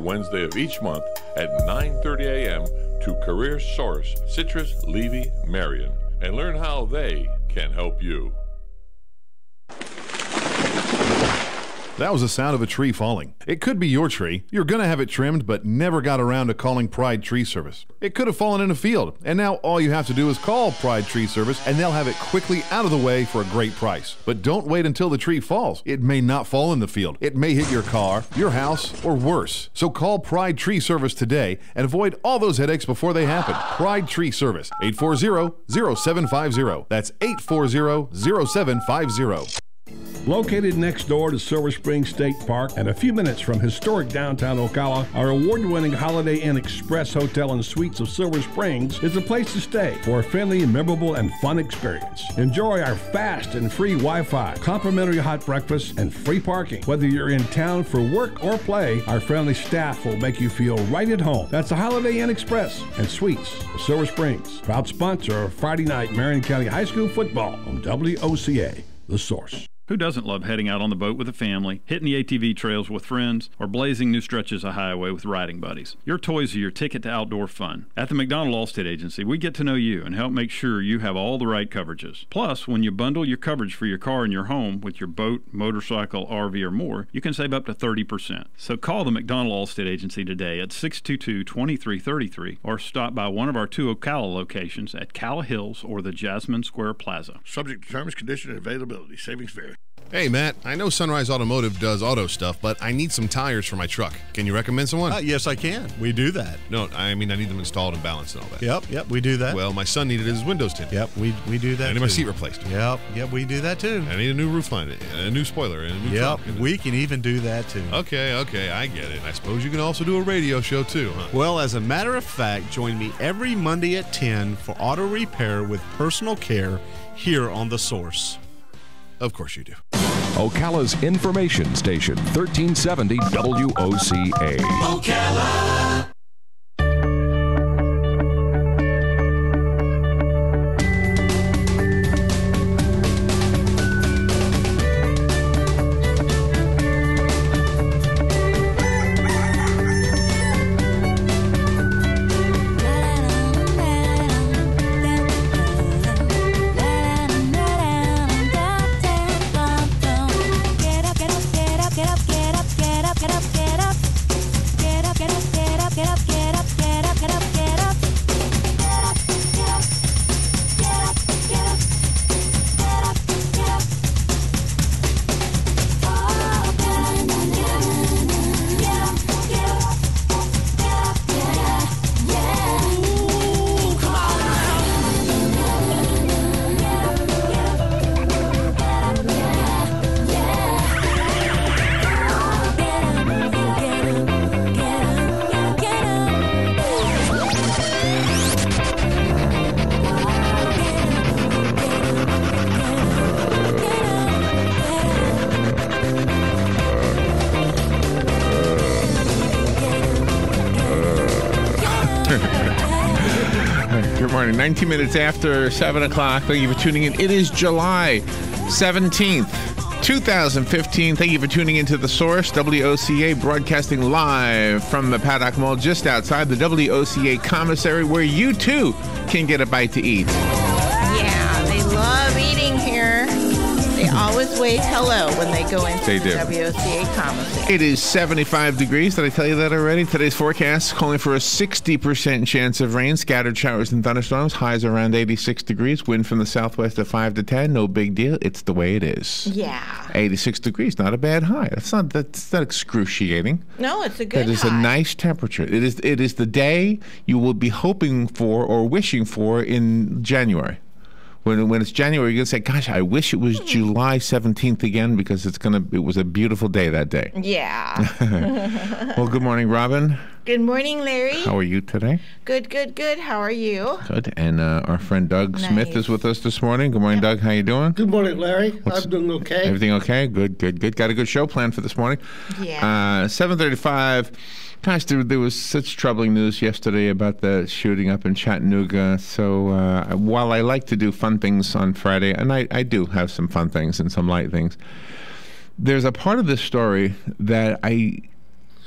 Wednesday of each month at 9:30 a.m. to Career Source, Citrus, Levy, Marion, and learn how they can help you. That was the sound of a tree falling. It could be your tree. You're going to have it trimmed, but never got around to calling Pride Tree Service. It could have fallen in a field, and now all you have to do is call Pride Tree Service, and they'll have it quickly out of the way for a great price. But don't wait until the tree falls. It may not fall in the field. It may hit your car, your house, or worse. So call Pride Tree Service today and avoid all those headaches before they happen. Pride Tree Service, 840-0750. That's 840-0750. Located next door to Silver Spring State Park and a few minutes from historic downtown Ocala, our award-winning Holiday Inn Express Hotel and Suites of Silver Springs is a place to stay for a friendly, memorable, and fun experience. Enjoy our fast and free Wi-Fi, complimentary hot breakfast, and free parking. Whether you're in town for work or play, our friendly staff will make you feel right at home. That's the Holiday Inn Express and Suites of Silver Springs, proud sponsor of Friday night Marion County High School football on WOCA, The Source. Who doesn't love heading out on the boat with a family, hitting the ATV trails with friends, or blazing new stretches of highway with riding buddies? Your toys are your ticket to outdoor fun. At the McDonald Allstate Agency, we get to know you and help make sure you have all the right coverages. Plus, when you bundle your coverage for your car and your home with your boat, motorcycle, RV, or more, you can save up to 30%. So call the McDonald Allstate Agency today at 622-2333 or stop by one of our 2 Ocala locations at Calla Hills or the Jasmine Square Plaza. Subject to terms, condition, and availability. Savings vary. Hey, Matt, I know Sunrise Automotive does auto stuff, but I need some tires for my truck. Can you recommend someone? Yes, I can. We do that. No, I mean I need them installed and balanced and all that. Yep, we do that. Well, my son needed his windows tinted. Yep, we do that. I need my seat replaced. Yep, we do that too. I need a new roof line, a new spoiler, and a new trunk. We can even do that too. Okay, I get it. I suppose you can also do a radio show too, huh? Well, as a matter of fact, join me every Monday at 10 for auto repair with personal care here on The Source. Of course you do. Ocala's information station, 1370 WOCA. Ocala. Good morning. 19 minutes after 7 o'clock. Thank you for tuning in. It is July 17th, 2015. Thank you for tuning into The Source, WOCA, broadcasting live from the Paddock Mall just outside the WOCA commissary, where you, too, can get a bite to eat. Yeah, they love eating here. They always wave hello when they go into the WOCA commissary. It is 75 degrees. Did I tell you that already? Today's forecast calling for a 60% chance of rain, scattered showers and thunderstorms. Highs around 86 degrees. Wind from the southwest at 5 to 10. No big deal. It's the way it is. Yeah. 86 degrees. Not a bad high. That's not excruciating. No, it's a good high. That is a nice temperature. It is the day you will be hoping for or wishing for in January. When it's January, you're going to say, gosh, I wish it was July 17th again, because it was a beautiful day that day. Yeah. Well, good morning, Robin. Good morning, Larry. How are you today? Good. How are you? Good. And our friend Doug Smith is with us this morning. Good morning, Doug. How you doing? Good morning, Larry. I'm doing okay. Everything okay? Good. Got a good show planned for this morning. Yeah. 7:35. Gosh, there was such troubling news yesterday about the shooting up in Chattanooga. So while I like to do fun things on Friday, and I do have some fun things and some light things, there's a part of this story that I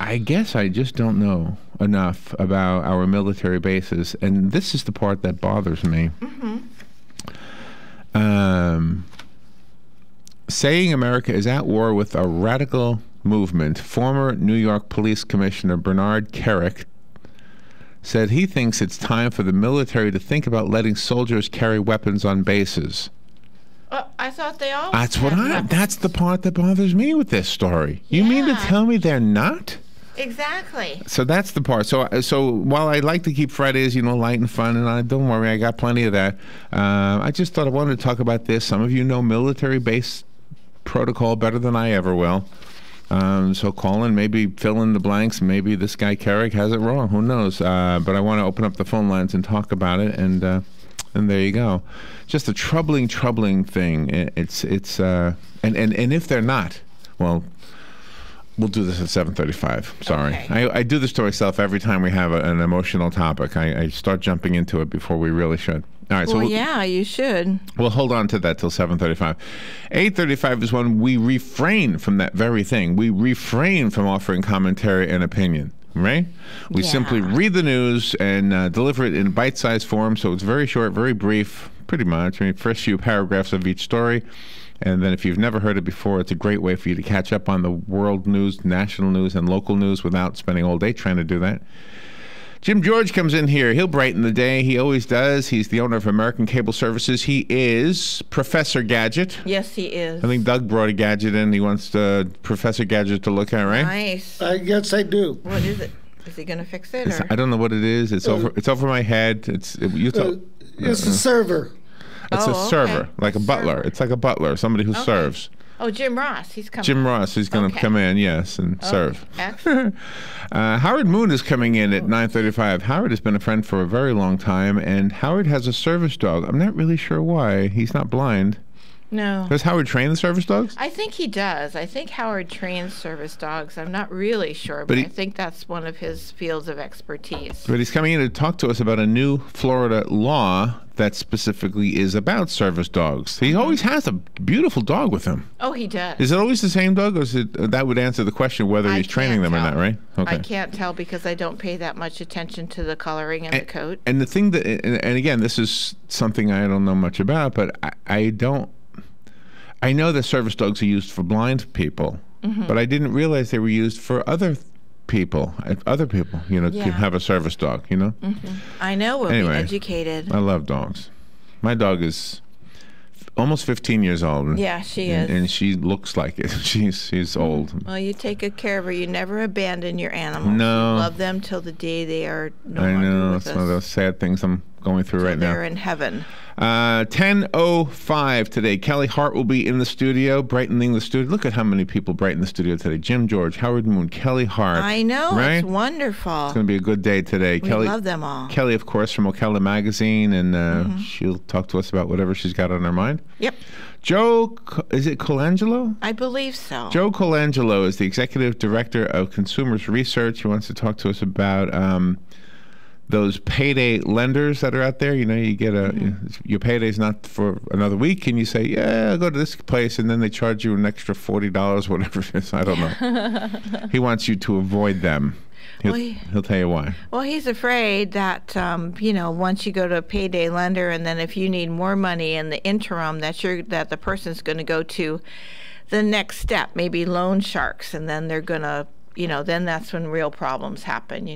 I guess I just don't know enough about our military bases, and this is the part that bothers me. Saying America is at war with a radical movement, former New York Police Commissioner Bernard Kerik said he thinks it's time for the military to think about letting soldiers carry weapons on bases. I thought they always That's the part that bothers me with this story. You mean to tell me they're not? Exactly. So that's the part. So while I like to keep Fridays, light and fun, and don't worry, I got plenty of that. I just thought I wanted to talk about this. Some of you know military base protocol better than I ever will. So call in, maybe fill in the blanks. Maybe this guy Kerik has it wrong. Who knows? But I want to open up the phone lines and talk about it. And there you go. Just a troubling thing. It's and if they're not, well, we'll do this at 7:35. Sorry. Okay. I do this to myself every time we have an emotional topic. I start jumping into it before we really should. All right. Well, yeah, you should. We'll hold on to that till 7:35. 8:35 is when we refrain from that very thing. We refrain from offering commentary and opinion. Right? We simply read the news and deliver it in bite-sized form, so it's very short, very brief, pretty much. First few paragraphs of each story. And then if you've never heard it before, it's a great way for you to catch up on the world news, national news, and local news without spending all day trying to do that. Jim George comes in here. He'll brighten the day. He always does. He's the owner of American Cable Services. He is Professor Gadget. Yes, he is. I think Doug brought a gadget in. He wants Professor Gadget to look at, right? Nice. I guess I do. What is it? Is he going to fix it? Or? I don't know what it is. It's over my head. It's a server. It's a server, like a butler. It's like a butler, somebody who serves. Oh, Jim Ross. He's coming. Jim Ross. He's going to come in, yes, and serve. Excellent. Howard Moon is coming in at 9:35. Howard has been a friend for a very long time, and Howard has a service dog. I'm not really sure why. He's not blind. No. Does Howard train the service dogs? I think he does. I think Howard trains service dogs. I'm not really sure, but I think that's one of his fields of expertise. But he's coming in to talk to us about a new Florida law that specifically is about service dogs. He always has a beautiful dog with him. Oh, he does. Is it always the same dog, or is it, that would answer the question whether he's training them or not, right? Okay. I can't tell because I don't pay that much attention to the coloring and the coat. And the thing that, and again, this is something I don't know much about, but I know that service dogs are used for blind people, but I didn't realize they were used for other people. Can have a service dog, I know, we'll be educated. I love dogs. My dog is almost 15 years old. Yeah, she is. And she looks like it. She's old. Well, you take good care of her. You never abandon your animals. No. You love them till the day they are no longer with us. I know. It's one of those sad things I'm going through right now. They're in heaven. 10:05 today. Kelly Hart will be in the studio, brightening the studio. Look at how many people brighten the studio today. Jim George, Howard Moon, Kelly Hart. I know. Right? It's wonderful. It's going to be a good day today. We love them all. Kelly, of course, from Ocala Magazine, and she'll talk to us about whatever she's got on her mind. Yep. Joe, is it Colangelo? I believe so. Joe Colangelo is the Executive Director of Consumers Research. He wants to talk to us about those payday lenders that are out there. You get your payday's not for another week, and you say, yeah, I'll go to this place, and then they charge you an extra $40, whatever it is. I don't know. He wants you to avoid them. He'll tell you why. Well, he's afraid that, once you go to a payday lender, and then if you need more money in the interim, that the person's going to go to the next step, maybe loan sharks, and then they're going to, then that's when real problems happen.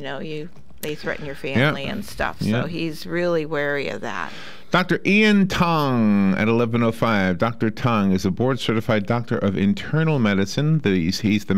They threaten your family and stuff. So he's really wary of that. Dr. Ian Tong at 11:05. Dr. Tong is a board-certified doctor of internal medicine. He's the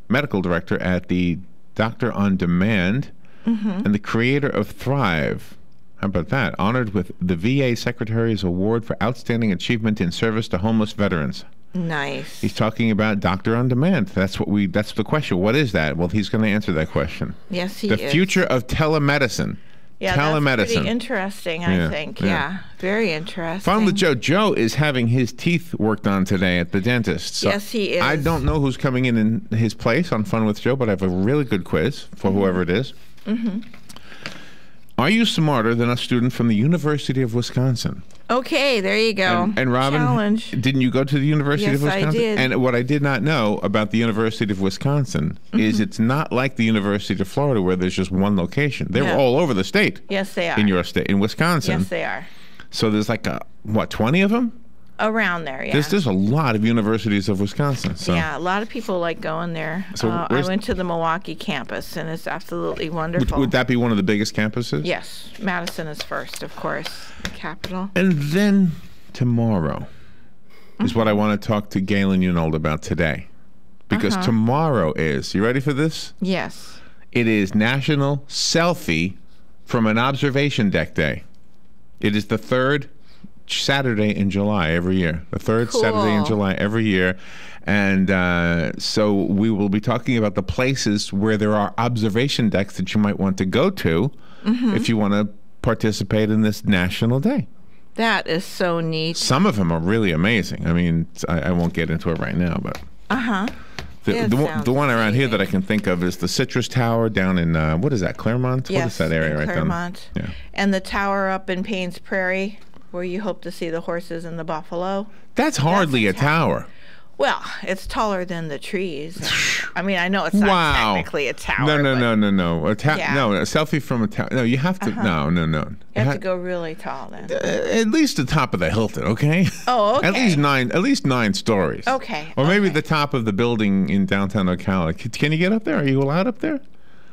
medical director at the Doctor on Demand, and the creator of Thrive. How about that? Honored with the VA Secretary's Award for Outstanding Achievement in Service to Homeless Veterans. Nice. He's talking about Doctor on Demand. That's the question. What is that? Well, he's going to answer that question. Yes, he is. The future of telemedicine. Yeah, that's pretty interesting, I think. Yeah, very interesting. Fun with Joe. Joe is having his teeth worked on today at the dentist. So yes, he is. I don't know who's coming in his place on Fun with Joe, but I have a really good quiz for whoever it is. Are you smarter than a student from the University of Wisconsin? Okay, there you go. And Robin, challenge. Didn't you go to the University of Yes, Wisconsin? I did. And what I did not know about the University of Wisconsin is it's not like the University of Florida where there's just one location. They're No. all over the state. Yes, they are. In your state, in Wisconsin. Yes, they are. So there's like, 20 of them? Around there, yeah. There's a lot of universities of Wisconsin. So. Yeah, a lot of people like going there. So I went to the Milwaukee campus, and it's absolutely wonderful. Would that be one of the biggest campuses? Yes. Madison is first, of course, the capital. And then tomorrow is what I want to talk to Galen Unold about today. Because tomorrow is, you ready for this? Yes. It is National Selfie from an Observation Deck Day. It is the third Saturday in July every year. The third Saturday in July every year. And so we will be talking about the places where there are observation decks that you might want to go to if you want to participate in this National Day. That is so neat. Some of them are really amazing. I mean, I won't get into it right now, but... The one around here that I can think of is the Citrus Tower down in, what is that, Claremont? Yes, what is that area right Claremont. down? Yeah. And the tower up in Paynes Prairie, where you hope to see the horses and the buffalo. That's hardly a tower. Well, it's taller than the trees. I mean, I know it's not technically a tower. No. No, a selfie from a tower. No, you have to. No. You have to go really tall then. At least the top of the Hilton, okay? Oh, okay. At least nine stories. Okay. Or maybe the top of the building in downtown Ocala. Can you get up there? Are you allowed up there?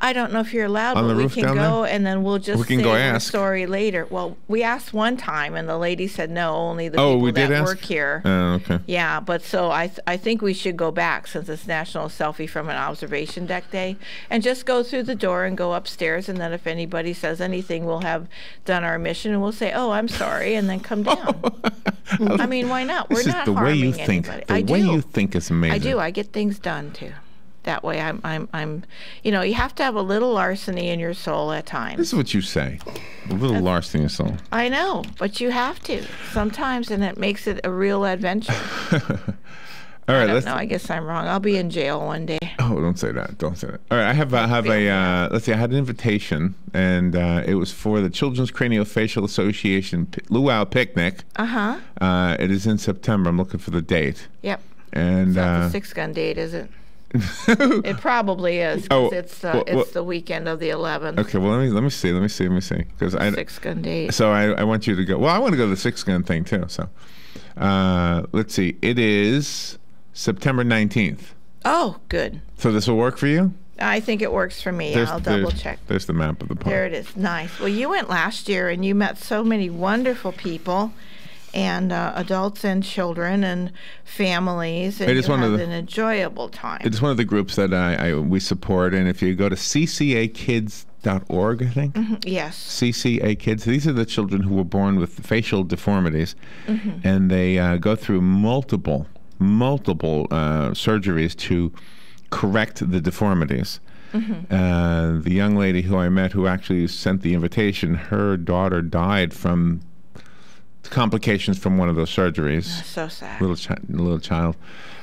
I don't know if you're allowed, On but the we roof can down go there? and then we'll just say go the ask. story later. Well, we asked one time and the lady said no, only the we people did that ask? work here. Oh, okay. Yeah, but so I think we should go back since it's National Selfie from an Observation Deck Day and just go through the door and go upstairs, and then if anybody says anything, we'll have done our mission and we'll say, "Oh, I'm sorry," and then come down. I mean, why not? We're not the way harming you think. anybody. The way you think is amazing. I do. I get things done too. That way, I'm, you know, you have to have a little larceny in your soul at times. This is what you say. A little larceny in your soul. I know, but you have to sometimes, and it makes it a real adventure. All right, I don't know. I guess I'm wrong. I'll be in jail one day. Oh, don't say that. Don't say that. All right, I have a let's see. I had an invitation, and it was for the Children's Craniofacial Association Luau Picnic. It is in September. I'm looking for the date. Yep. And it's not the six-gun date, is it? It probably is, because it's the weekend of the 11th. Okay, well let me see. Because six-gun date. So I want you to go. Well, I want to go to the six-gun thing too. So let's see. It is September 19th. Oh, good. So this will work for you? I think it works for me. I'll double check. There's the map of the park. There it is. Nice. Well, you went last year and you met so many wonderful people, and adults and children and families, and you had an enjoyable time. It's one of the groups that we support, and if you go to ccakids.org, I think. Yes. CCA Kids. These are the children who were born with facial deformities, and they go through multiple surgeries to correct the deformities. The young lady who I met, who actually sent the invitation, her daughter died from complications from one of those surgeries. So sad. Little child.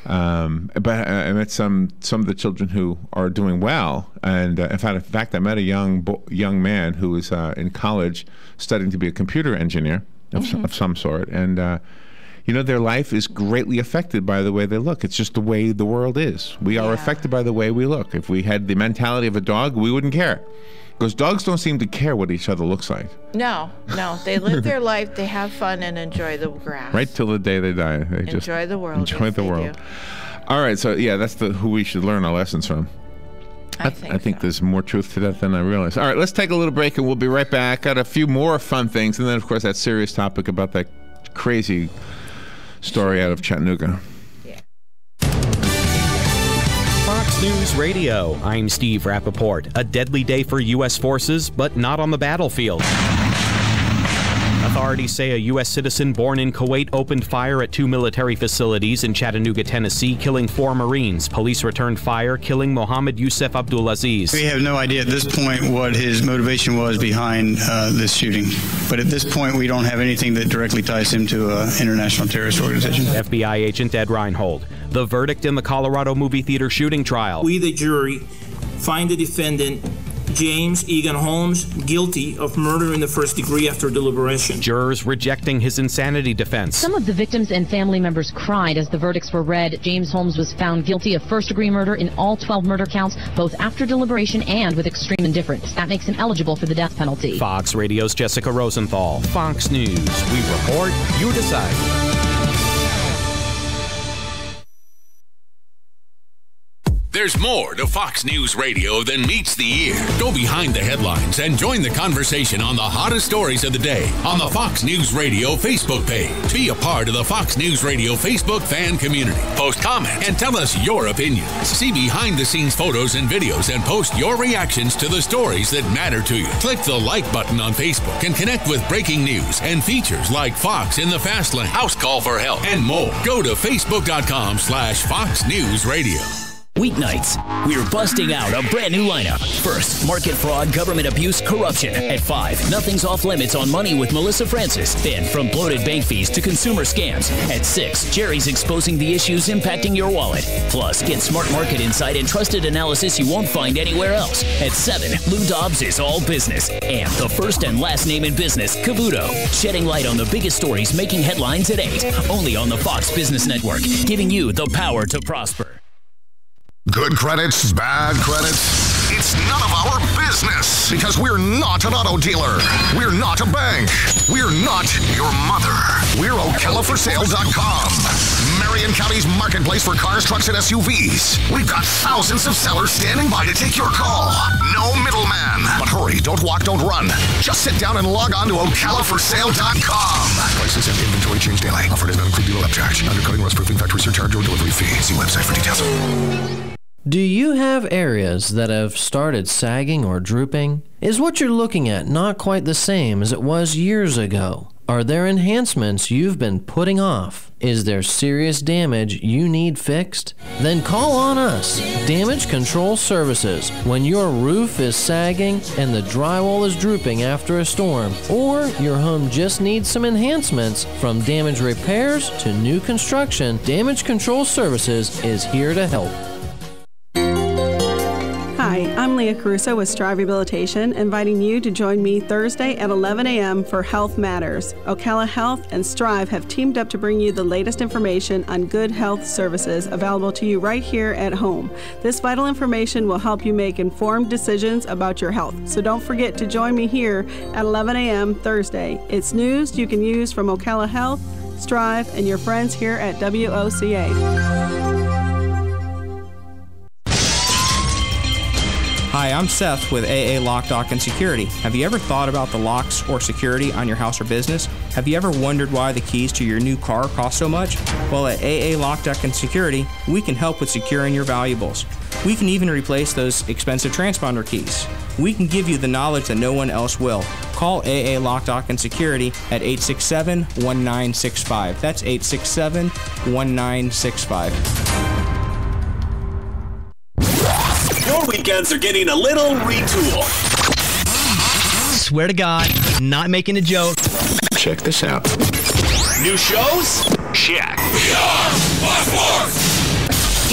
But I met some of the children who are doing well, and in fact, I met a young man who was in college studying to be a computer engineer of some sort, and you know, their life is greatly affected by the way they look. It's just the way the world is. We are affected by the way we look. If we had the mentality of a dog, we wouldn't care. Because dogs don't seem to care what each other looks like. No. They live their life, they have fun, and enjoy the grass. Right till the day they die. They enjoy the world. Enjoy the world. Do. All right, so yeah, that's who we should learn our lessons from. I think there's more truth to that than I realize. All right, let's take a little break, and we'll be right back. Got a few more fun things, and then, of course, that serious topic about that crazy story out of Chattanooga. Fox News Radio. I'm Steve Rappaport. A deadly day for U.S. forces, but not on the battlefield. Authorities say a U.S. citizen born in Kuwait opened fire at 2 military facilities in Chattanooga, Tennessee, killing 4 Marines. Police returned fire, killing Mohammed Youssef Abdulaziz. We have no idea at this point what his motivation was behind this shooting. But at this point, we don't have anything that directly ties him to an international terrorist organization. FBI agent Ed Reinhold. The verdict in the Colorado movie theater shooting trial. We, the jury, find the defendant James Egan Holmes guilty of murder in the first degree after deliberation. Jurors rejecting his insanity defense. Some of the victims and family members cried as the verdicts were read. James Holmes was found guilty of first-degree murder in all 12 murder counts, both after deliberation and with extreme indifference. That makes him eligible for the death penalty. Fox Radio's Jessica Rosenthal. Fox News. We report, you decide. There's more to Fox News Radio than meets the ear. Go behind the headlines and join the conversation on the hottest stories of the day on the Fox News Radio Facebook page. Be a part of the Fox News Radio Facebook fan community. Post comments and tell us your opinions. See behind-the-scenes photos and videos and post your reactions to the stories that matter to you. Click the like button on Facebook and connect with breaking news and features like Fox in the Fast Lane, House Call for Help, and more. Go to Facebook.com/Fox News Radio. Weeknights, we're busting out a brand new lineup. First, market fraud, government abuse, corruption. At 5, nothing's off limits on money with Melissa Francis. Then, from bloated bank fees to consumer scams. At 6, Jerry's exposing the issues impacting your wallet. Plus, get smart market insight and trusted analysis you won't find anywhere else. At 7, Lou Dobbs is all business. And the first and last name in business, Cavuto, shedding light on the biggest stories making headlines at 8. Only on the Fox Business Network, giving you the power to prosper. Good credits, bad credits. It's none of our business because we're not an auto dealer. We're not a bank. We're not your mother. We're OcalaForSale.com. Marion County's marketplace for cars, trucks, and SUVs. We've got thousands of sellers standing by to take your call. No middleman. But hurry, don't walk, don't run. Just sit down and log on to OcalaForSale.com. Prices and inventory change daily. Offer does not include dealer upcharge. Undercutting, rust-proofing, factory surcharge, or delivery fee. See website for details. Do you have areas that have started sagging or drooping? Is what you're looking at not quite the same as it was years ago? Are there enhancements you've been putting off? Is there serious damage you need fixed? Then call on us, Damage Control Services. When your roof is sagging and the drywall is drooping after a storm, or your home just needs some enhancements, from damage repairs to new construction, Damage Control Services is here to help. Hi, I'm Leah Caruso with Strive Rehabilitation, inviting you to join me Thursday at 11 a.m. for Health Matters. Ocala Health and Strive have teamed up to bring you the latest information on good health services available to you right here at home. This vital information will help you make informed decisions about your health. So don't forget to join me here at 11 a.m. Thursday. It's news you can use from Ocala Health, Strive, and your friends here at WOCA. Hi, I'm Seth with AA Lock, Dock, and Security. Have you ever thought about the locks or security on your house or business? Have you ever wondered why the keys to your new car cost so much? Well, at AA Lock, Dock, and Security, we can help with securing your valuables. We can even replace those expensive transponder keys. We can give you the knowledge that no one else will. Call AA Lock, Dock, and Security at 867-1965. That's 867-1965. Your weekends are getting a little retool. Swear to God, not making a joke. Check this out. New shows? Check.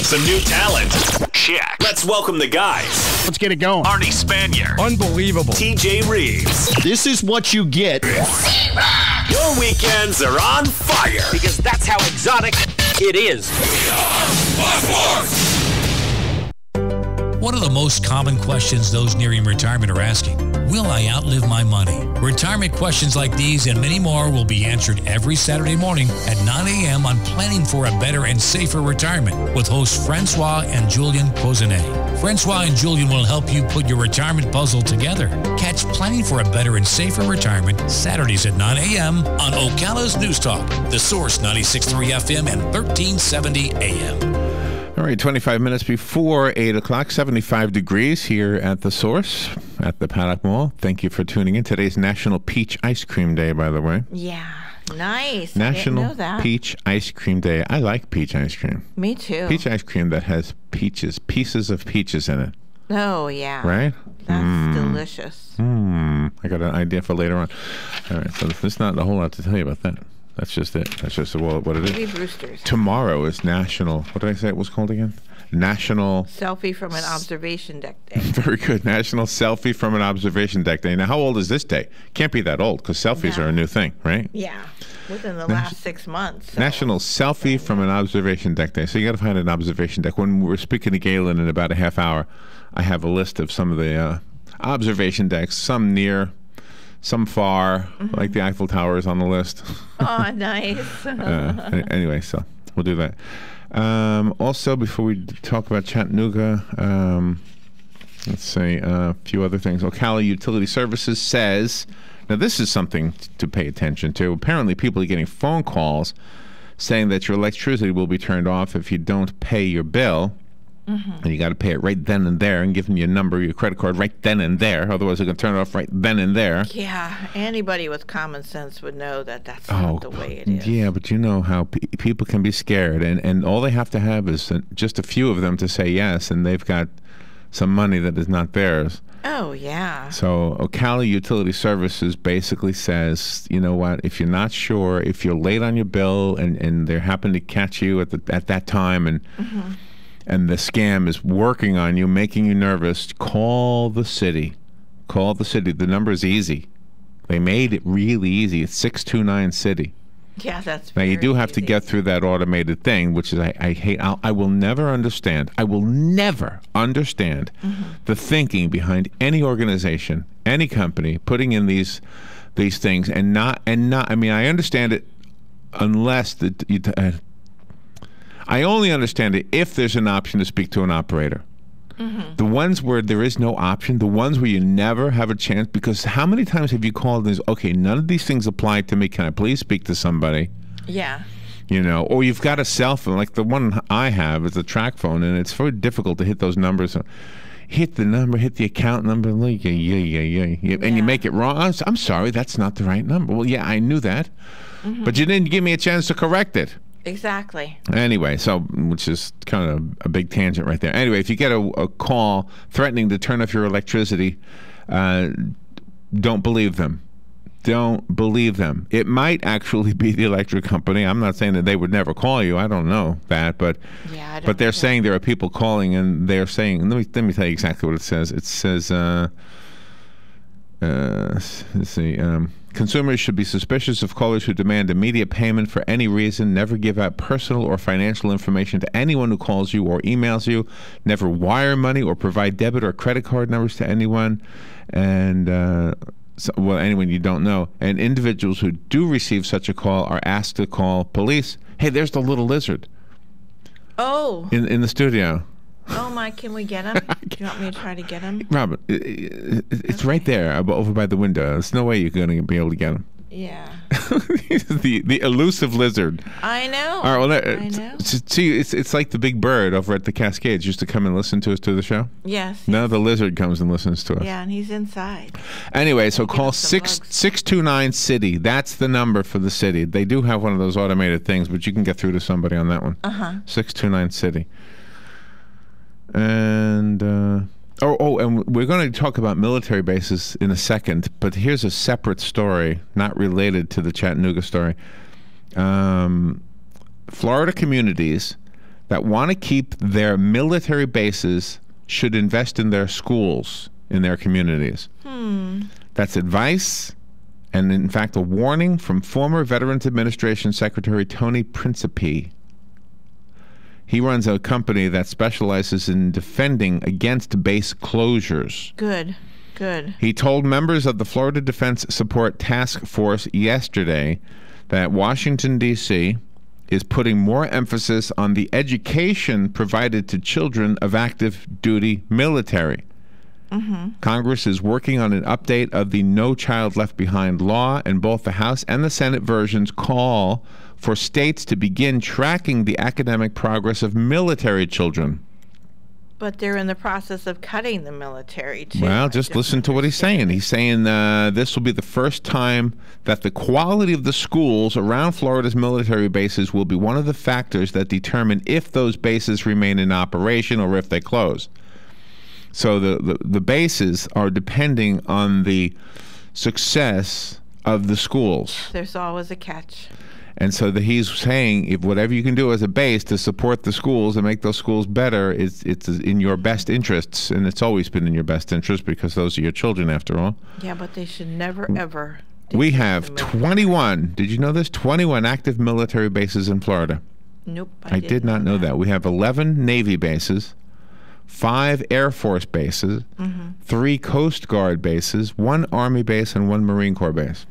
Some new talent? Check. Let's welcome the guys. Let's get it going. Arnie Spanier. Unbelievable. TJ Reeves. This is what you get. Your weekends are on fire. Because that's how exotic it is. One of the most common questions those nearing retirement are asking, will I outlive my money? Retirement questions like these and many more will be answered every Saturday morning at 9 a.m. on Planning for a Better and Safer Retirement with hosts Francois and Julian Cozenet. Francois and Julian will help you put your retirement puzzle together. Catch Planning for a Better and Safer Retirement Saturdays at 9 a.m. on Ocala's News Talk, The Source 96.3 FM and 1370 AM. All right, 25 minutes before 8 o'clock, 75 degrees here at The Source at the Paddock Mall. Thank you for tuning in. Today's National Peach Ice Cream Day, by the way. Yeah, nice. National I didn't know that. Peach Ice Cream Day. I like peach ice cream. Me too. Peach ice cream that has peaches, pieces of peaches in it. Oh, yeah. Right? That's delicious. I got an idea for later on. All right, so there's not a whole lot to tell you about that. That's just it. That's just what it is. Maybe Brewster's. Tomorrow is National, what did I say it was called again? National Selfie from an observation deck day. Very good. National Selfie from an Observation Deck Day. Now, how old is this day? Can't be that old because selfies are a new thing, right? Yeah, within the last 6 months. So. National Selfie from an Observation Deck Day. So you got to find an observation deck. When we're speaking to Galen in about a half hour, I have a list of some of the observation decks, some near, some far, like the Eiffel Tower is on the list. Oh, nice. Anyway, so we'll do that. Also, before we talk about Chattanooga, let's say a few other things. Ocala Utility Services says, now this is something to pay attention to. Apparently, people are getting phone calls saying that your electricity will be turned off if you don't pay your bill. And you got to pay it right then and there, and giving you a number, your credit card right then and there. Otherwise, they're going to turn it off right then and there. Yeah, anybody with common sense would know that that's not the way it is. Yeah, but you know how people can be scared, and all they have to have is just a few of them to say yes, and they've got some money that is not theirs. Oh, yeah. So Ocala Utility Services basically says, you know what, if you're not sure, if you're late on your bill and they happen to catch you at that time and the scam is working on you, making you nervous, call the city. Call the city. The number is easy. They made it really easy. It's 629-CITY. Yeah, that's Now, you do have easy. to get through that automated thing, which is I hate. I will never understand. I will never understand the thinking behind any organization, any company putting in these things and not. I mean, I understand it unless I only understand it if there's an option to speak to an operator. The ones where there is no option, the ones where you never have a chance, because how many times have you called and said, okay, none of these things apply to me, can I please speak to somebody? Yeah. You know, or you've got a cell phone, like the one I have is a track phone, and it's very difficult to hit those numbers. Hit the number, hit the account number, and you make it wrong. I'm sorry, that's not the right number. Well, yeah, I knew that, but you didn't give me a chance to correct it. Exactly. Anyway, so, which is kind of a big tangent right there. Anyway, if you get a call threatening to turn off your electricity, don't believe them. Don't believe them. It might actually be the electric company. I'm not saying that they would never call you. I don't know that, but they're saying there are people calling, and they're saying. Let me tell you exactly what it says. It says, let's see. Consumers should be suspicious of callers who demand immediate payment for any reason. Never give out personal or financial information to anyone who calls you or emails you. Never wire money or provide debit or credit card numbers to anyone, and anyone you don't know. And individuals who do receive such a call are asked to call police. Hey, there's the little lizard. Oh. In the studio. Oh my! Can we get him? Do you want me to try to get him? Robert, it's right there over by the window. There's no way you're going to be able to get him. Yeah. the elusive lizard. I know. All right, I know. See, it's like the big bird over at the Cascades used to come and listen to us to the show. Yes. Now the lizard comes and listens to us. Yeah, and he's inside. Anyway, so call 629-CITY. That's the number for the city. They do have one of those automated things, but you can get through to somebody on that one. 629-CITY. And and we're going to talk about military bases in a second, but here's a separate story, not related to the Chattanooga story. Florida communities that want to keep their military bases should invest in their schools in their communities. That's advice, and in fact, a warning from former Veterans Administration Secretary Tony Principe. He runs a company that specializes in defending against base closures. Good. He told members of the Florida Defense Support Task Force yesterday that Washington, D.C. is putting more emphasis on the education provided to children of active duty military. Congress is working on an update of the No Child Left Behind law, and both the House and the Senate versions call for states to begin tracking the academic progress of military children. But they're in the process of cutting the military, too. Well, just listen to what he's saying. He's saying this will be the first time that the quality of the schools around Florida's military bases will be one of the factors that determine if those bases remain in operation or if they close. So the bases are depending on the success of the schools. There's always a catch. And so he's saying, if whatever you can do as a base to support the schools and make those schools better, it's in your best interests, and it's always been in your best interest because those are your children after all. Yeah, but they should never, ever. We have 21, did you know this? 21 active military bases in Florida. Nope. I did not know that. We have 11 Navy bases, 5 Air Force bases, 3 Coast Guard bases, 1 Army base, and 1 Marine Corps base.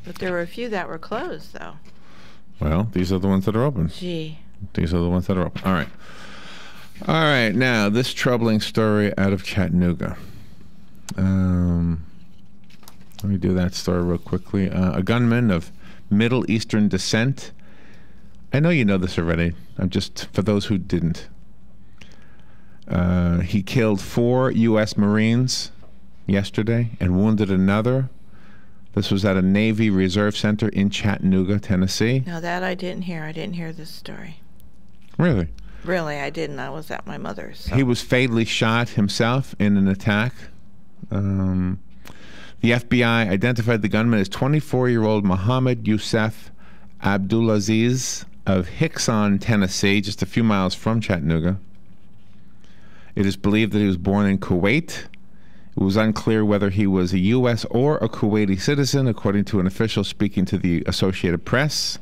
But there were a few that were closed, though. Well, these are the ones that are open. Gee. These are the ones that are open. All right. All right. Now, this troubling story out of Chattanooga. Let me do that story real quickly. A gunman of Middle Eastern descent. I know you know this already. I'm just, for those who didn't. He killed 4 U.S. Marines yesterday and wounded another. This was at a Navy Reserve Center in Chattanooga, Tennessee. No, that I didn't hear. I didn't hear this story. Really? Really, I didn't. I was at my mother's. So. He was fatally shot himself in an attack. The FBI identified the gunman as 24-year-old Mohammed Youssef Abdulaziz of Hickson, Tennessee, just a few miles from Chattanooga. It is believed that he was born in Kuwait. It was unclear whether he was a U.S. or a Kuwaiti citizen, according to an official speaking to the Associated Press.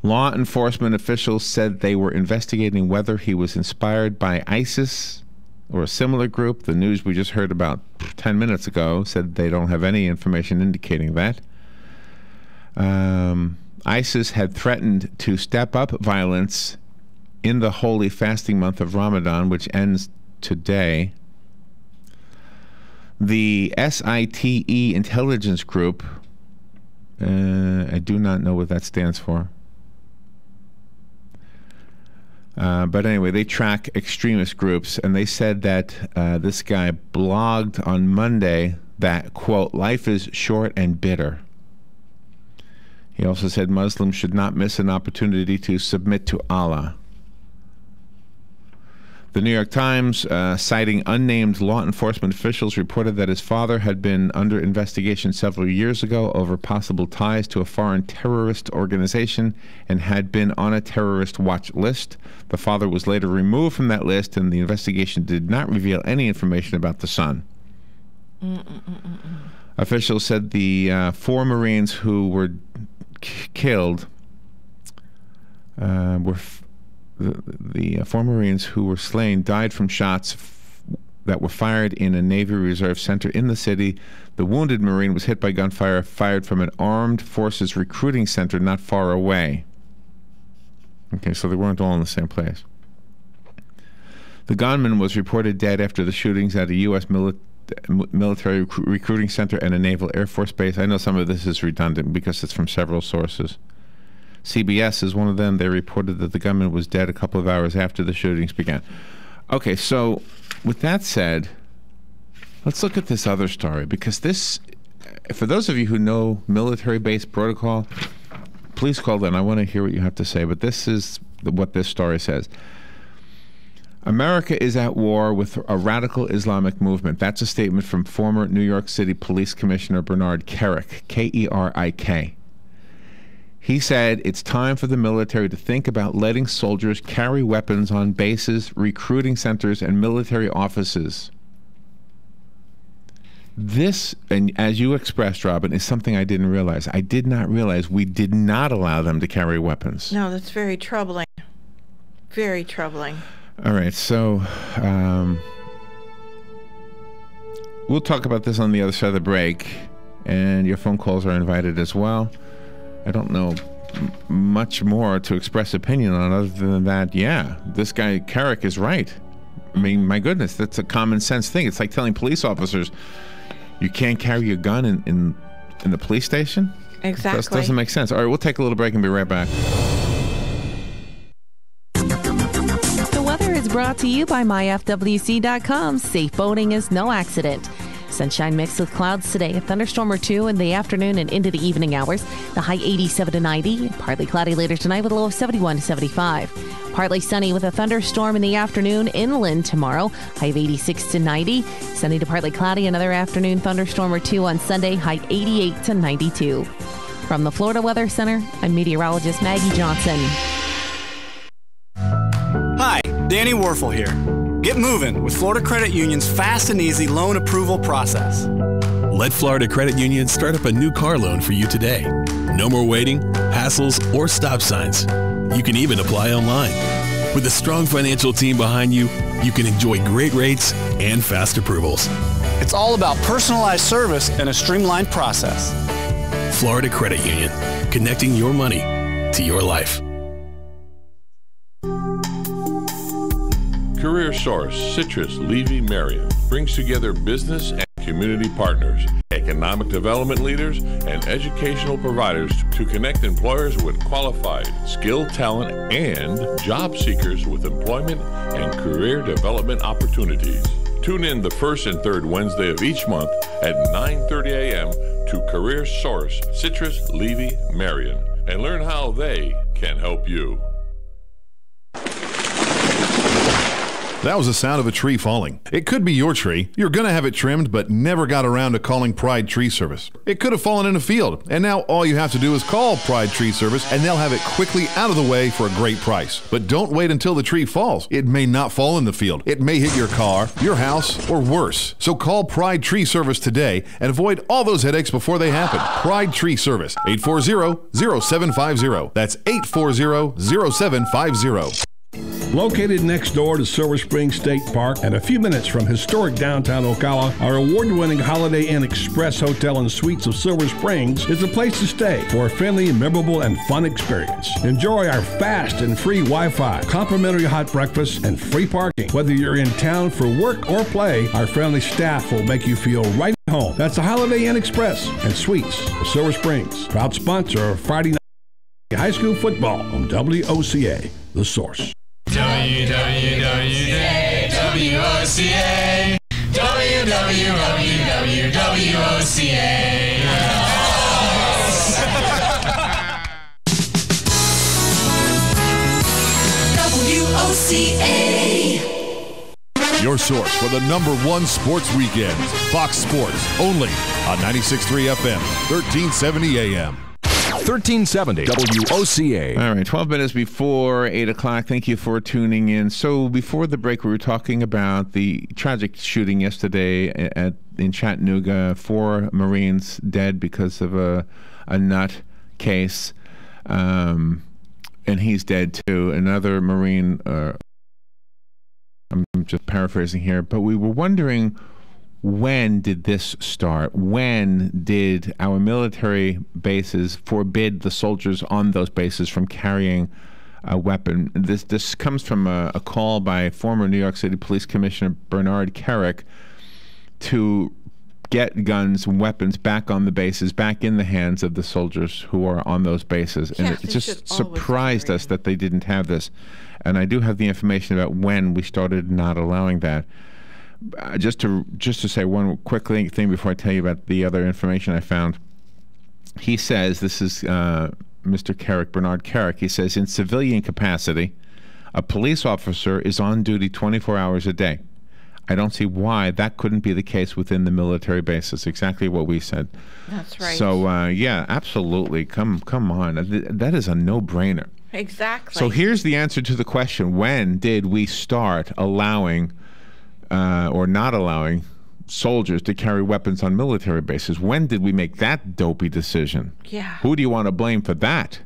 Law enforcement officials said they were investigating whether he was inspired by ISIS or a similar group. The news we just heard about 10 minutes ago said they don't have any information indicating that. ISIS had threatened to step up violence in the holy fasting month of Ramadan, which ends today. The SITE intelligence group, I do not know what that stands for. But anyway, they track extremist groups, and they said that this guy blogged on Monday that, quote, life is short and bitter. He also said Muslims should not miss an opportunity to submit to Allah. The New York Times, citing unnamed law enforcement officials, reported that his father had been under investigation several years ago over possible ties to a foreign terrorist organization and had been on a terrorist watch list. The father was later removed from that list, and the investigation did not reveal any information about the son. Officials said the 4 Marines who were killed were... The 4 Marines who were slain died from shots that were fired in a Navy Reserve Center in the city. The wounded Marine was hit by gunfire fired from an armed forces recruiting center not far away. Okay, so they weren't all in the same place. The gunman was reported dead after the shootings at a U.S. military recruiting center and a Naval Air Force base. I know some of this is redundant because it's from several sources. CBS is one of them. They reported that the gunman was dead a couple of hours after the shootings began. Okay, so with that said, let's look at this other story, because this, for those of you who know military-based protocol, please call in. I want to hear what you have to say, but this is what this story says. America is at war with a radical Islamic movement. That's a statement from former New York City Police Commissioner Bernard Kerik, K-E-R-I-K. He said it's time for the military to think about letting soldiers carry weapons on bases, recruiting centers, and military offices. This, and as you expressed, Robin, is something I didn't realize. I did not realize we did not allow them to carry weapons. No, that's very troubling. Very troubling. All right, so we'll talk about this on the other side of the break, and your phone calls are invited as well. I don't know much more to express opinion on other than that, yeah, this guy Kerik is right. I mean, my goodness, that's a common sense thing. It's like telling police officers you can't carry a gun in the police station? Exactly. That doesn't make sense. All right, we'll take a little break and be right back. The weather is brought to you by myfwc.com. Safe boating is no accident. Sunshine mixed with clouds today. A thunderstorm or 2 in the afternoon and into the evening hours. The high 87 to 90. Partly cloudy later tonight with a low of 71 to 75. Partly sunny with a thunderstorm in the afternoon inland tomorrow. High of 86 to 90. Sunny to partly cloudy. Another afternoon thunderstorm or 2 on Sunday. High 88 to 92. From the Florida Weather Center, I'm meteorologist Maggie Johnson. Hi, Danny Warfel here. Get moving with Florida Credit Union's fast and easy loan approval process. Let Florida Credit Union start up a new car loan for you today. No more waiting, hassles, or stop signs. You can even apply online. With a strong financial team behind you, you can enjoy great rates and fast approvals. It's all about personalized service and a streamlined process. Florida Credit Union, connecting your money to your life. Career Source, Citrus, Levy, Marion brings together business and community partners, economic development leaders, and educational providers to connect employers with qualified, skilled talent and job seekers with employment and career development opportunities. Tune in the first and third Wednesday of each month at 9:30 a.m. to Career Source, Citrus, Levy, Marion, and learn how they can help you. That was the sound of a tree falling. It could be your tree. You're going to have it trimmed, but never got around to calling Pride Tree Service. It could have fallen in a field, and now all you have to do is call Pride Tree Service, and they'll have it quickly out of the way for a great price. But don't wait until the tree falls. It may not fall in the field. It may hit your car, your house, or worse. So call Pride Tree Service today and avoid all those headaches before they happen. Pride Tree Service, 840-0750. That's 840-0750. Located next door to Silver Spring State Park and a few minutes from historic downtown Ocala, our award-winning Holiday Inn Express Hotel and Suites of Silver Springs is a place to stay for a friendly, memorable, and fun experience. Enjoy our fast and free Wi-Fi, complimentary hot breakfast, and free parking. Whether you're in town for work or play, our friendly staff will make you feel right at home. That's the Holiday Inn Express and Suites of Silver Springs, proud sponsor of Friday night high school football on WOCA, The Source. WOCA, Your source for the #1 sports weekends. Fox Sports, only on 96.3 FM, 1370 AM. 1370 WOCA. All right, 12 minutes before 8 o'clock. Thank you for tuning in. So before the break, we were talking about the tragic shooting yesterday in Chattanooga. 4 Marines dead because of a nut case, and he's dead too. Another Marine, I'm just paraphrasing here, but we were wondering, when did this start? When did our military bases forbid the soldiers on those bases from carrying a weapon? This comes from a call by former New York City Police Commissioner Bernard Kerik to get guns and weapons back on the bases, back in the hands of the soldiers who are on those bases. And it just surprised us that they didn't have this. And I do have the information about when we started not allowing that. Just to say one quick thing before I tell you about the other information I found. He says, this is Mr. Kerik, Bernard Kerik, he says, in civilian capacity, a police officer is on duty 24 hours a day. I don't see why that couldn't be the case within the military bases. Exactly what we said. That's right. So, yeah, absolutely. Come on. That is a no-brainer. Exactly. So here's the answer to the question. When did we start allowing or not allowing soldiers to carry weapons on military bases? When did we make that dopey decision? Yeah. Who do you want to blame for that?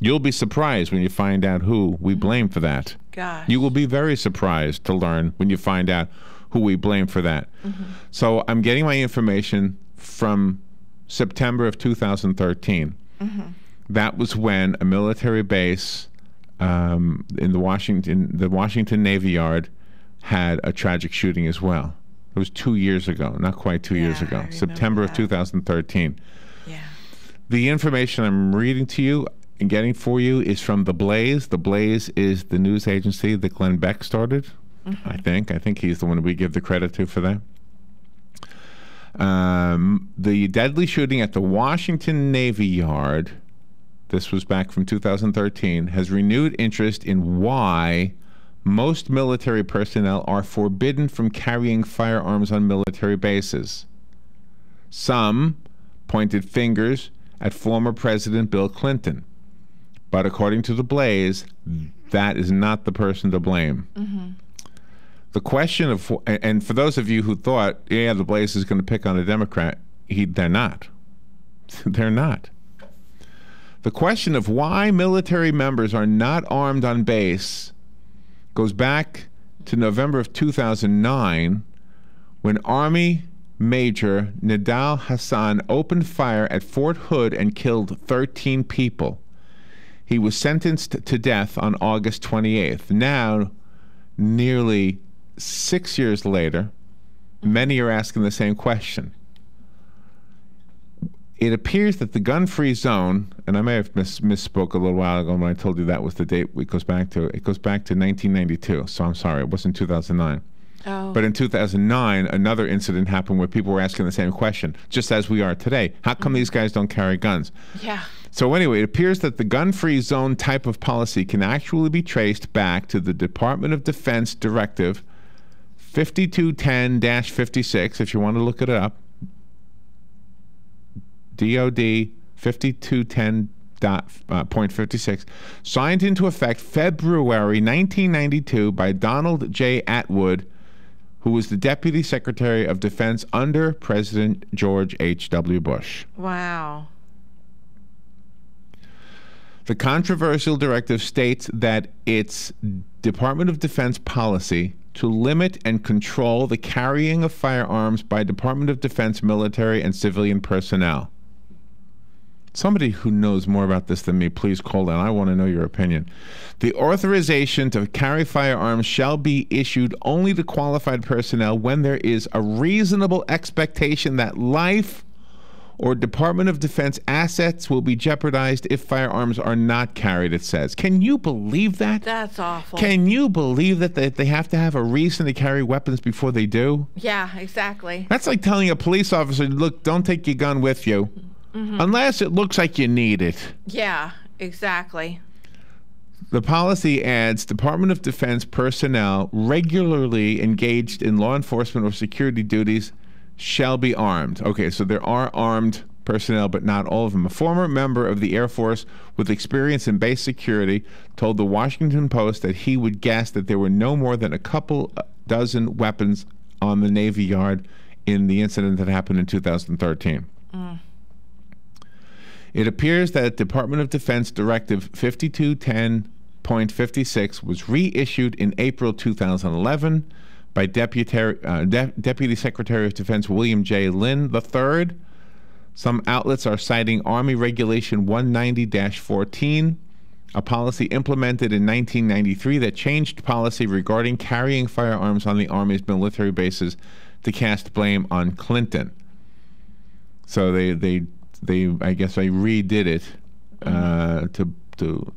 You'll be surprised when you find out who we blame for that. Gosh. You will be very surprised to learn when you find out who we blame for that. Mm-hmm. So I'm getting my information from September of 2013. Mm-hmm. That was when a military base in the Washington Navy Yard had a tragic shooting as well. It was 2 years ago, not quite 2 years ago, September of 2013. Yeah. The information I'm reading to you and getting for you is from The Blaze. The Blaze is the news agency that Glenn Beck started, mm-hmm. I think he's the one we give the credit to for that. The deadly shooting at the Washington Navy Yard, this was back from 2013, has renewed interest in why most military personnel are forbidden from carrying firearms on military bases. Some pointed fingers at former President Bill Clinton. But according to the Blaze, that is not the person to blame. Mm-hmm. The question of, and for those of you who thought, yeah, the Blaze is going to pick on a Democrat, they're not. They're not. The question of why military members are not armed on base goes back to November of 2009, when Army Major Nidal Hassan opened fire at Fort Hood and killed 13 people. He was sentenced to death on August 28th. Now, nearly 6 years later, many are asking the same question. It appears that the gun-free zone, and I may have misspoke a little while ago when I told you that was the date it goes back to. It goes back to 1992, so I'm sorry, it wasn't 2009. Oh. But in 2009, another incident happened where people were asking the same question, just as we are today. How come these guys don't carry guns? Yeah. So anyway, it appears that the gun-free zone type of policy can actually be traced back to the Department of Defense Directive 5210-56, if you want to look it up. DOD 5210.56, signed into effect February 1992 by Donald J. Atwood, who was the Deputy Secretary of Defense under President George H.W. Bush. Wow. The controversial directive states that it's Department of Defense policy to limit and control the carrying of firearms by Department of Defense military and civilian personnel. Somebody who knows more about this than me, please call in. I want to know your opinion. The authorization to carry firearms shall be issued only to qualified personnel when there is a reasonable expectation that life or Department of Defense assets will be jeopardized if firearms are not carried, it says. Can you believe that? That's awful. Can you believe that they have to have a reason to carry weapons before they do? Yeah, exactly. That's like telling a police officer, look, don't take your gun with you. Mm-hmm. Unless it looks like you need it. Yeah, exactly. The policy adds Department of Defense personnel regularly engaged in law enforcement or security duties shall be armed. Okay, so there are armed personnel, but not all of them. A former member of the Air Force with experience in base security told the Washington Post that he would guess that there were no more than a couple dozen weapons on the Navy Yard in the incident that happened in 2013. Mm. It appears that Department of Defense Directive 5210.56 was reissued in April 2011 by Deputy Secretary of Defense William J. Lynn III. Some outlets are citing Army Regulation 190-14, a policy implemented in 1993 that changed policy regarding carrying firearms on the Army's military bases to cast blame on Clinton. So they I guess they redid it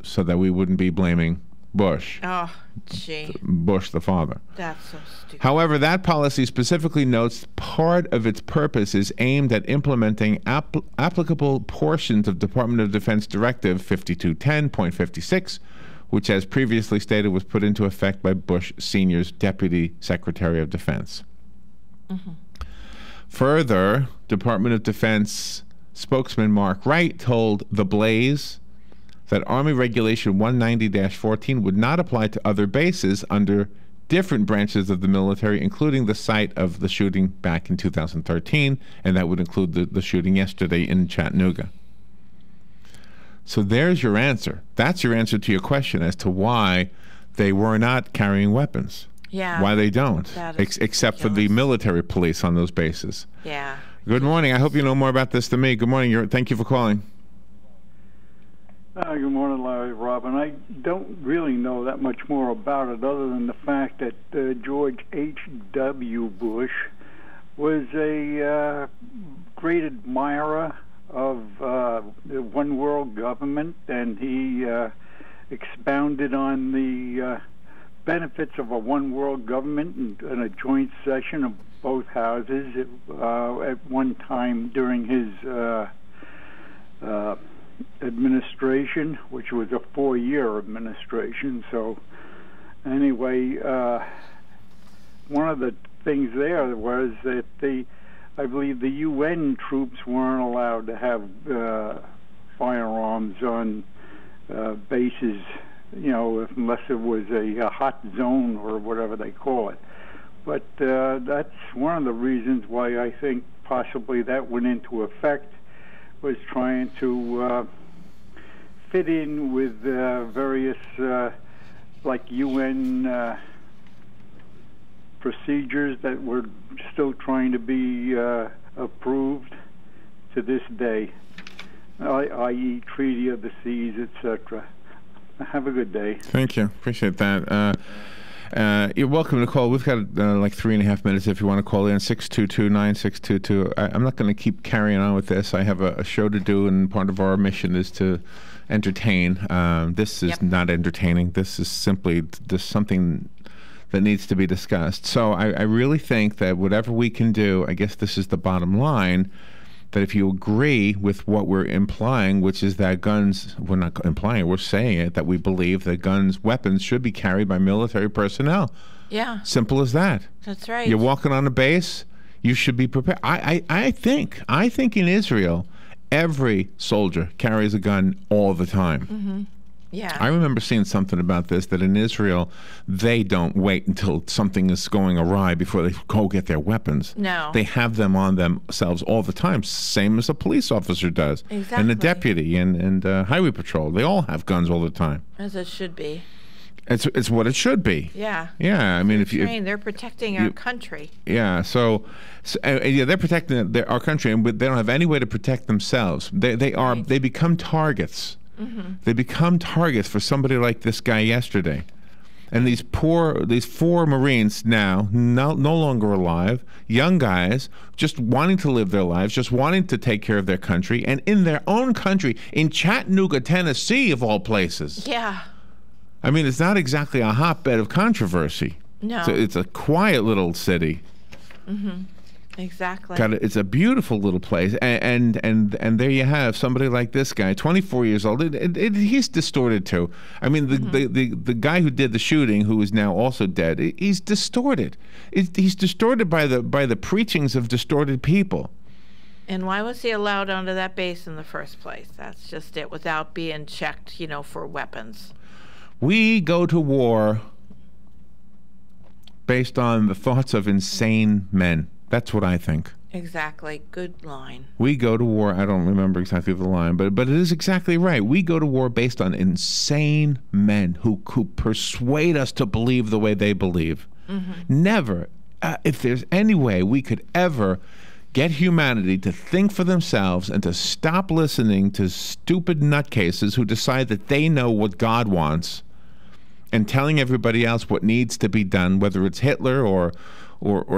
so that we wouldn't be blaming Bush. Oh, gee. Bush the father. That's so stupid. However, that policy specifically notes part of its purpose is aimed at implementing applicable portions of Department of Defense Directive 5210.56, which, as previously stated, was put into effect by Bush Sr.'s Deputy Secretary of Defense. Mm-hmm. Further, Department of Defense spokesman Mark Wright told The Blaze that Army Regulation 190-14 would not apply to other bases under different branches of the military, including the site of the shooting back in 2013, and that would include the shooting yesterday in Chattanooga. So there's your answer. That's your answer to your question as to why they were not carrying weapons. Yeah. Why they don't, except for the military police on those bases. Yeah. Good morning. I hope you know more about this than me. Good morning. Thank you for calling. Good morning, Larry, Robin. I don't really know that much more about it other than the fact that George H.W. Bush was a great admirer of the one world government, and he expounded on the benefits of a one world government in a joint session of both houses at one time during his administration, which was a 4-year administration. So anyway, one of the things there was that I believe the UN troops weren't allowed to have firearms on bases, unless it was a hot zone or whatever they call it. But that's one of the reasons why I think possibly that went into effect, was trying to fit in with various like UN procedures that were still trying to be approved to this day, i.e. Treaty of the Seas, etc. Have a good day. Thank you. Appreciate that. You're welcome to call. We've got like 3.5 minutes if you want to call in. 622-9622. I'm not going to keep carrying on with this. I have a show to do, and part of our mission is to entertain. This is not entertaining. This is simply just something that needs to be discussed. So I really think that whatever we can do, I guess this is the bottom line, that if you agree with what we're implying, which is that guns, we're not implying it, we're saying it, that we believe that weapons should be carried by military personnel. Yeah. Simple as that. That's right. You're walking on a base, you should be prepared. I think in Israel, every soldier carries a gun all the time. Mm-hmm. Yeah. I remember seeing something about this, that in Israel, they don't wait until something is going awry before they go get their weapons. No. They have them on themselves all the time, same as a police officer does. Exactly. And a deputy and highway patrol. They all have guns all the time. As it should be. It's what it should be. Yeah. Yeah, I mean, they're protecting our country. Yeah, so they're protecting our country, but they don't have any way to protect themselves. They become targets. Mm-hmm. They become targets for somebody like this guy yesterday. And these four Marines now, no longer alive, young guys, just wanting to live their lives, just wanting to take care of their country, and in their own country, in Chattanooga, Tennessee, of all places. Yeah. I mean, it's not exactly a hotbed of controversy. No. It's a quiet little city. Mm-hmm. Exactly. It's a beautiful little place, and there you have somebody like this guy, 24 years old. He's distorted too. I mean, the guy who did the shooting, who is now also dead, he's distorted. He's distorted by the preachings of distorted people. And why was he allowed onto that base in the first place? That's just it, without being checked, for weapons. We go to war based on the thoughts of insane men. That's what I think. Exactly. Good line. We go to war. I don't remember exactly the line, but it is exactly right. We go to war based on insane men who persuade us to believe the way they believe. Mm-hmm. Never, if there's any way we could ever get humanity to think for themselves and to stop listening to stupid nutcases who decide that they know what God wants and telling everybody else what needs to be done, whether it's Hitler or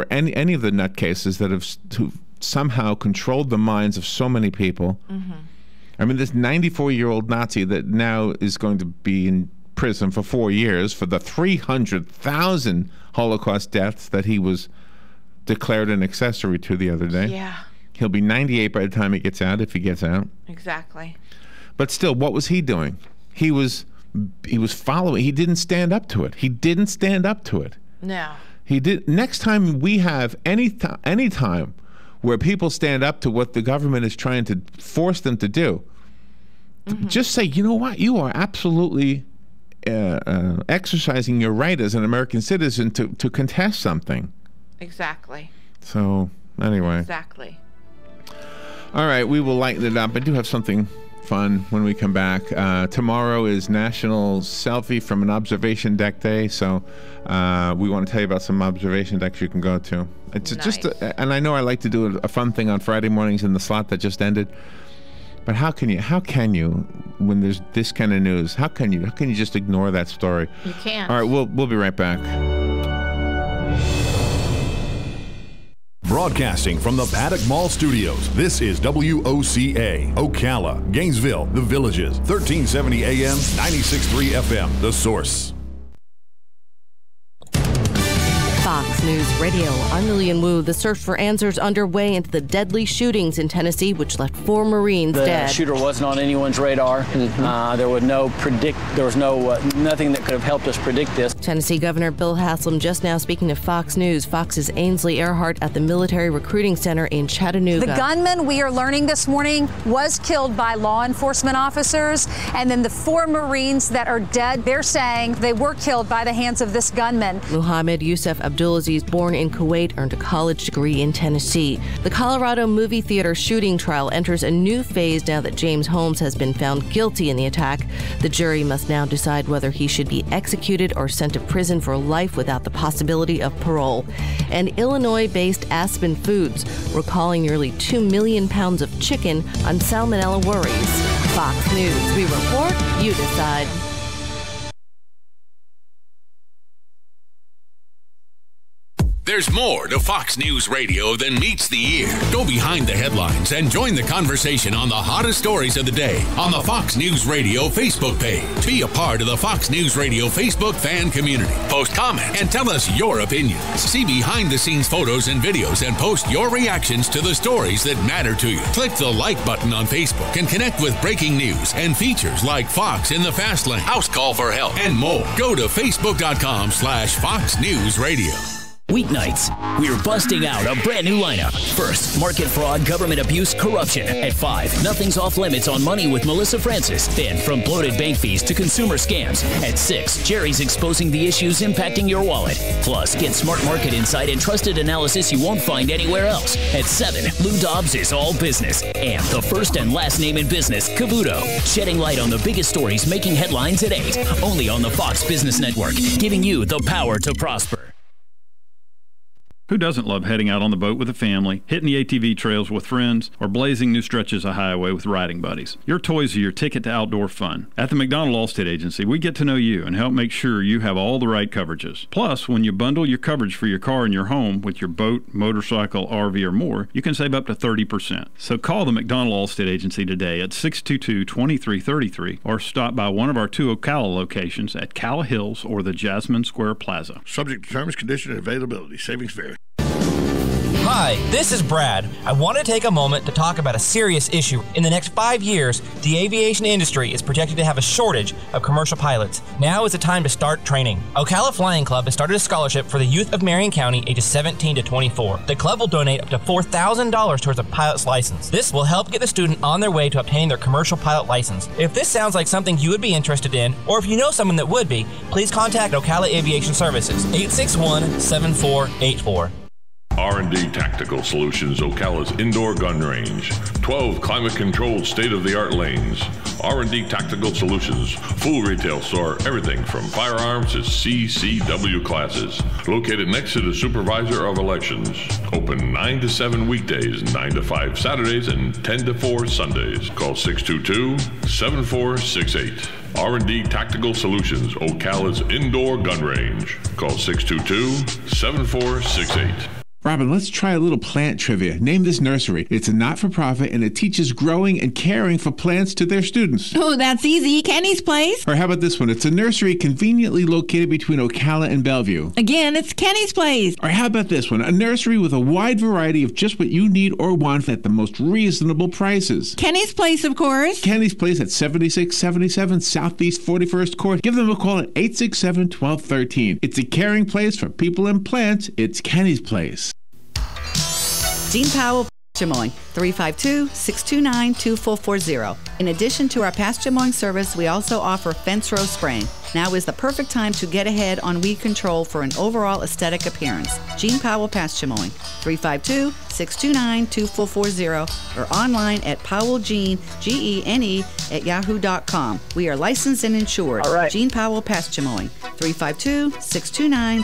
any of the nutcases that have somehow controlled the minds of so many people. Mm-hmm. I mean, this 94-year-old Nazi that now is going to be in prison for 4 years for the 300,000 Holocaust deaths that he was declared an accessory to the other day. Yeah. He'll be 98 by the time he gets out, if he gets out. Exactly. But still, what was he doing? He was following. He didn't stand up to it. He didn't stand up to it. No. He did. Next time we have any time where people stand up to what the government is trying to force them to do, mm-hmm. just say, you know what, you are absolutely exercising your right as an American citizen to contest something. Exactly. So, anyway. Exactly. All right, we will lighten it up. I do have something fun when we come back. Tomorrow is National Selfie from an Observation Deck Day, so we want to tell you about some observation decks you can go to. It's nice. And I know I like to do a fun thing on Friday mornings in the slot that just ended, but how can you when there's this kind of news? How can you just ignore that story? You can't. All right, we'll be right back. Broadcasting from the Paddock Mall Studios, this is WOCA, Ocala, Gainesville, The Villages, 1370 AM, 96.3 FM, The Source. Fox News Radio. I'm Lillian Wu. The search for answers underway into the deadly shootings in Tennessee, which left 4 Marines dead. The shooter wasn't on anyone's radar. There was nothing that could have helped us predict this. Tennessee Governor Bill Haslam just now speaking to Fox News. Fox's Ainsley Earhart at the Military Recruiting Center in Chattanooga. The gunman, we are learning this morning, was killed by law enforcement officers. And then the 4 Marines that are dead, they're saying they were killed by the hands of this gunman. Muhammad Yusuf Abdulaziz, born in Kuwait, earned a college degree in Tennessee. The Colorado movie theater shooting trial enters a new phase now that James Holmes has been found guilty in the attack. The jury must now decide whether he should be executed or sent to prison for life without the possibility of parole. And Illinois-based Aspen Foods recalling nearly 2 million pounds of chicken on salmonella worries. Fox News. We report, you decide. There's more to Fox News Radio than meets the ear. Go behind the headlines and join the conversation on the hottest stories of the day on the Fox News Radio Facebook page. Be a part of the Fox News Radio Facebook fan community. Post comments and tell us your opinions. See behind-the-scenes photos and videos and post your reactions to the stories that matter to you. Click the like button on Facebook and connect with breaking news and features like Fox in the Fast Lane, House Call for Help, and more. Go to facebook.com/Fox News Radio. Weeknights, we're busting out a brand new lineup. First, market fraud, government abuse, corruption. At 5, nothing's off limits on money with Melissa Francis. Then, from bloated bank fees to consumer scams. At 6, Jerry's exposing the issues impacting your wallet. Plus, get smart market insight and trusted analysis you won't find anywhere else. At 7, Lou Dobbs is all business. And the first and last name in business, Cavuto. Shedding light on the biggest stories making headlines at 8. Only on the Fox Business Network, giving you the power to prosper. Who doesn't love heading out on the boat with a family, hitting the ATV trails with friends, or blazing new stretches of highway with riding buddies? Your toys are your ticket to outdoor fun. At the McDonald Allstate Agency, we get to know you and help make sure you have all the right coverages. Plus, when you bundle your coverage for your car and your home with your boat, motorcycle, RV, or more, you can save up to 30%. So call the McDonald Allstate Agency today at 622-2333 or stop by one of our 2 Ocala locations at Calla Hills or the Jasmine Square Plaza. Subject to terms, conditions, and availability. Savings vary. Hi, this is Brad. I want to take a moment to talk about a serious issue. In the next 5 years, the aviation industry is projected to have a shortage of commercial pilots. Now is the time to start training. Ocala Flying Club has started a scholarship for the youth of Marion County ages 17 to 24. The club will donate up to $4,000 towards a pilot's license. This will help get the student on their way to obtaining their commercial pilot license. If this sounds like something you would be interested in, or if you know someone that would be, please contact Ocala Aviation Services, 861-7484. R&D Tactical Solutions, Ocala's indoor gun range. 12 climate-controlled state-of-the-art lanes. R&D Tactical Solutions, full retail store, everything from firearms to CCW classes. Located next to the Supervisor of Elections. Open 9 to 7 weekdays, 9 to 5 Saturdays, and 10 to 4 Sundays. Call 622-7468. R&D Tactical Solutions, Ocala's indoor gun range. Call 622-7468. Robin, let's try a little plant trivia. Name this nursery. It's a not-for-profit, and it teaches growing and caring for plants to their students. Oh, that's easy. Kenny's Place. Or how about this one? It's a nursery conveniently located between Ocala and Bellevue. Again, it's Kenny's Place. Or how about this one? A nursery with a wide variety of just what you need or want at the most reasonable prices. Kenny's Place, of course. Kenny's Place at 7677 Southeast 41st Court. Give them a call at 867-1213. It's a caring place for people and plants. It's Kenny's Place. Gene Powell, pasture mowing, 352-629-2440. In addition to our pasture mowing service, we also offer fence row spraying. Now is the perfect time to get ahead on weed control for an overall aesthetic appearance. Gene Powell Pasture Mowing, 352-629-2440 or online at powellgene, Gene, at yahoo.com. We are licensed and insured. All right. Gene Powell Pasture Mowing, 352-629